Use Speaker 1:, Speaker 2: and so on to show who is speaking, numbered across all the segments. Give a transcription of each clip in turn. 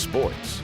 Speaker 1: sports.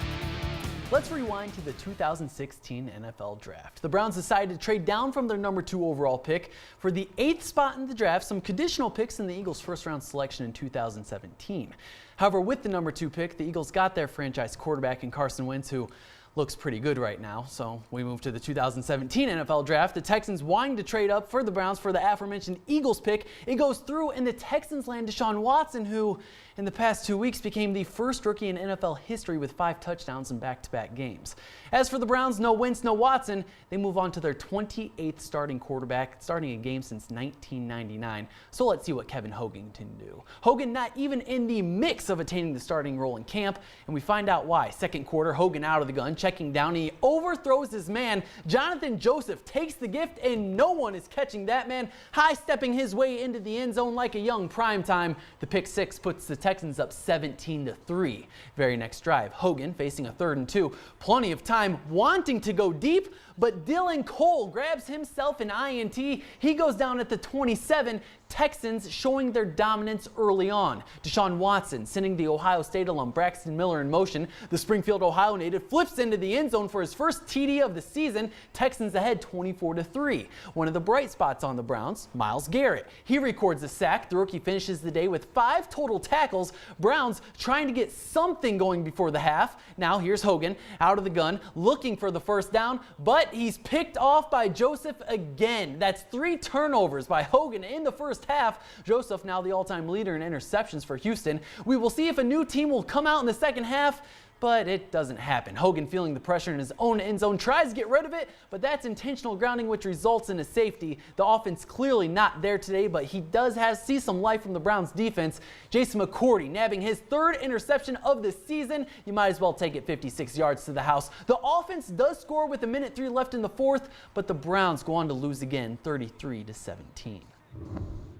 Speaker 2: Let's rewind to the 2016 NFL Draft. The Browns decided to trade down from their number 2 overall pick for the 8th spot in the draft, some conditional picks in the Eagles' first-round selection in 2017. However, with the number 2 pick, the Eagles got their franchise quarterback in Carson Wentz, who looks pretty good right now. So we move to the 2017 NFL Draft. The Texans wanting to trade up for the Browns for the aforementioned Eagles pick. It goes through, and the Texans land Deshaun Watson, who in the past 2 weeks became the first rookie in NFL history with 5 touchdowns in back-to-back games. As for the Browns, no Wentz, no Watson. They move on to their 28th starting quarterback, starting a game since 1999. So let's see what Kevin Hogan can do. Hogan not even in the mix of attaining the starting role in camp, and we find out why. Second quarter, Hogan out of the gun, checking down, he overthrows his man. Jonathan Joseph takes the gift, and no one is catching that man, high-stepping his way into the end zone like a young primetime. The pick 6 puts the Texans up 17-3. Very next drive, Hogan facing a 3rd and 2. Plenty of time, wanting to go deep, but Dylan Cole grabs himself an INT. He goes down at the 27. Texans showing their dominance early on. Deshaun Watson sending the Ohio State alum Braxton Miller in motion. The Springfield, Ohio native flips into the end zone for his first TD of the season. Texans ahead 24-3. One of the bright spots on the Browns, Myles Garrett. He records a sack. The rookie finishes the day with 5 total tackles. Browns trying to get something going before the half. Now here's Hogan out of the gun looking for the first down, but he's picked off by Joseph again. That's 3 turnovers by Hogan in the first half. Joseph now the all-time leader in interceptions for Houston. We will see if a new team will come out in the second half, but it doesn't happen. Hogan, feeling the pressure in his own end zone, tries to get rid of it, but that's intentional grounding, which results in a safety. The offense clearly not there today, but he does see some life from the Browns defense. Jason McCourty nabbing his 3rd interception of the season. You might as well take it 56 yards to the house. The offense does score with 1:03 left in the 4th, but the Browns go on to lose again, 33-17.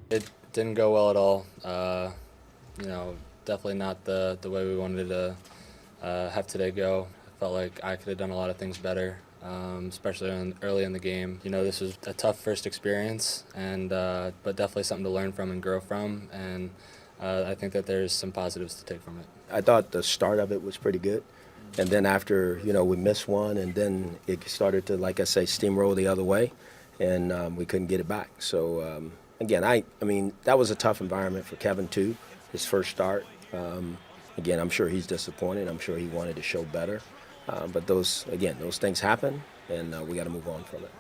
Speaker 3: It didn't go well at all. Definitely not the way we wanted to have today go. I felt like I could have done a lot of things better, especially early in the game. This was a tough first experience, but definitely something to learn from and grow from, and I think that there's some positives to take from it.
Speaker 4: I thought the start of it was pretty good, and then after, we missed one, and then it started to, like I say, steamroll the other way, and we couldn't get it back. So, again, I mean, that was a tough environment for Kevin, too, his first start. Again, I'm sure he's disappointed. I'm sure he wanted to show better. But those things happen, and we got to move on from it.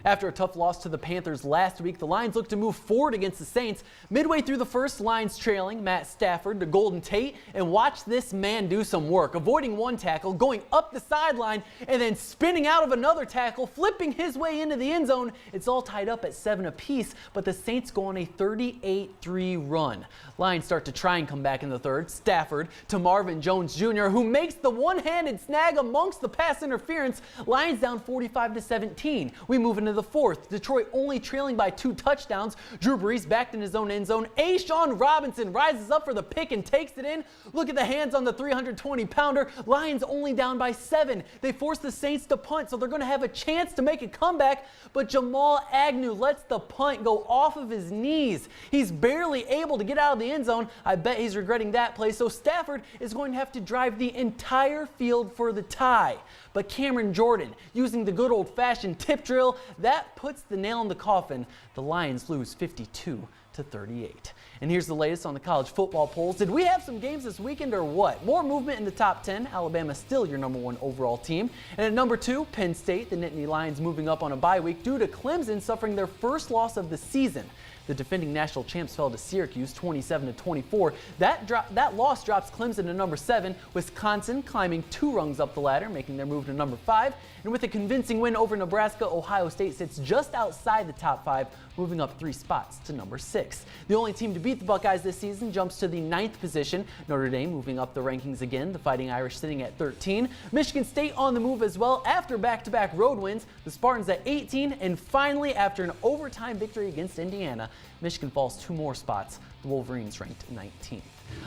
Speaker 2: After a tough loss to the Panthers last week, the Lions look to move forward against the Saints. Midway through the first, Lions trailing Matt Stafford to Golden Tate, and watch this man do some work, avoiding one tackle, going up the sideline, and then spinning out of another tackle, flipping his way into the end zone. It's all tied up at 7 apiece, but the Saints go on a 38-3 run. Lions start to try and come back in the 3rd. Stafford to Marvin Jones Jr., who makes the one-handed snag amongst the pass interference. Lions down 45-17. We move into the 4th. Detroit only trailing by 2 touchdowns. Drew Brees backed in his own end zone. A'Shawn Robinson rises up for the pick and takes it in. Look at the hands on the 320-pounder. Lions only down by 7. They force the Saints to punt, so they're going to have a chance to make a comeback, but Jamal Agnew lets the punt go off of his knees. He's barely able to get out of the end zone. I bet he's regretting that play, so Stafford is going to have to drive the entire field for the tie. But Cameron Jordan, using the good old-fashioned tip drill, that puts the nail in the coffin. The Lions lose 52-38. And here's the latest on the college football polls. Did we have some games this weekend or what? More movement in the top 10. Alabama still your number 1 overall team. And at number 2, Penn State, the Nittany Lions moving up on a bye week due to Clemson suffering their first loss of the season. The defending national champs fell to Syracuse 27-24. That loss drops Clemson to number 7. Wisconsin climbing 2 rungs up the ladder, making their move to number 5. And with a convincing win over Nebraska, Ohio State sits just outside the top 5, moving up 3 spots to number 6. The only team to beat the Buckeyes this season jumps to the 9th position. Notre Dame moving up the rankings again, the Fighting Irish sitting at 13. Michigan State on the move as well after back-to-back road wins. The Spartans at 18, and finally, after an overtime victory against Indiana, Michigan falls 2 more spots. The Wolverines ranked 19th.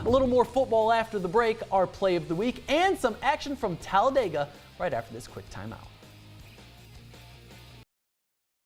Speaker 2: A little more football after the break, our play of the week, and some action from Talladega right after this quick timeout.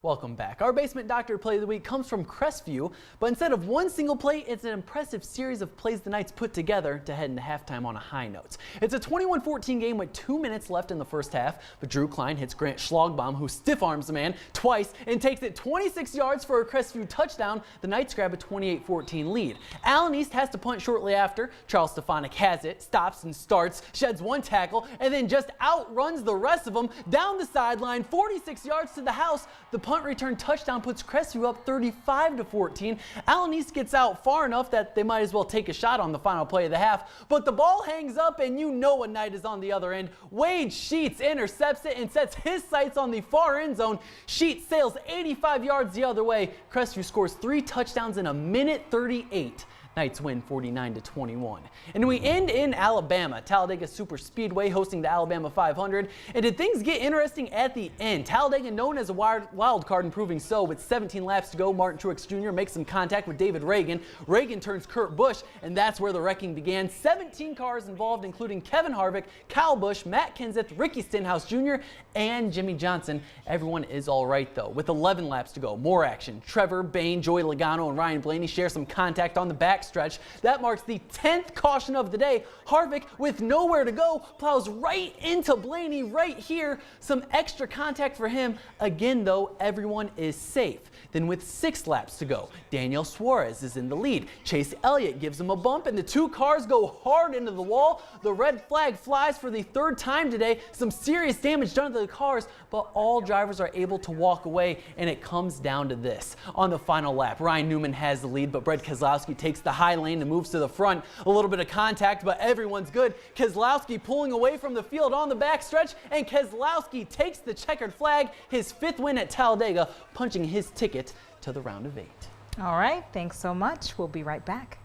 Speaker 2: Welcome back. Our Basement Doctor play of the week comes from Crestview, but instead of one single play, it's an impressive series of plays the Knights put together to head into halftime on a high note. It's a 21-14 game with 2 minutes left in the first half, but Drew Klein hits Grant Schlagbaum, who stiff-arms the man twice and takes it 26 yards for a Crestview touchdown. The Knights grab a 28-14 lead. Allen East has to punt shortly after. Charles Stefanik has it, stops and starts, sheds one tackle, and then just outruns the rest of them down the sideline, 46 yards to the house. The punt return touchdown puts Crestview up 35-14. Allen East gets out far enough that they might as well take a shot on the final play of the half, but the ball hangs up and you know a Knight is on the other end. Wade Sheets intercepts it and sets his sights on the far end zone. Sheets sails 85 yards the other way. Crestview scores 3 touchdowns in a minute 38. Knights win 49-21. And we end in Alabama. Talladega Super Speedway hosting the Alabama 500. And did things get interesting at the end? Talladega known as a wild card and proving so. With 17 laps to go, Martin Truex Jr. makes some contact with David Reagan. Reagan turns Kurt Busch, and that's where the wrecking began. 17 cars involved, including Kevin Harvick, Kyle Busch, Matt Kenseth, Ricky Stenhouse Jr., and Jimmy Johnson. Everyone is all right, though. With 11 laps to go, more action. Trevor Bayne, Joey Logano, and Ryan Blaney share some contact on the back stretch. That marks the 10th caution of the day. Harvick, with nowhere to go, plows right into Blaney right here. Some extra contact for him. Again, though, everyone is safe. Then with 6 laps to go, Daniel Suarez is in the lead. Chase Elliott gives him a bump, and the 2 cars go hard into the wall. The red flag flies for the 3rd time today. Some serious damage done to the cars, but all drivers are able to walk away, and it comes down to this. On the final lap, Ryan Newman has the lead, but Brett Keselowski takes the high lane and moves to the front. A little bit of contact, but everyone's good. Keselowski pulling away from the field on the backstretch, and Keselowski takes the checkered flag, his 5th win at Talladega, punching his ticket to the round of 8.
Speaker 1: All right, thanks so much. We'll be right back.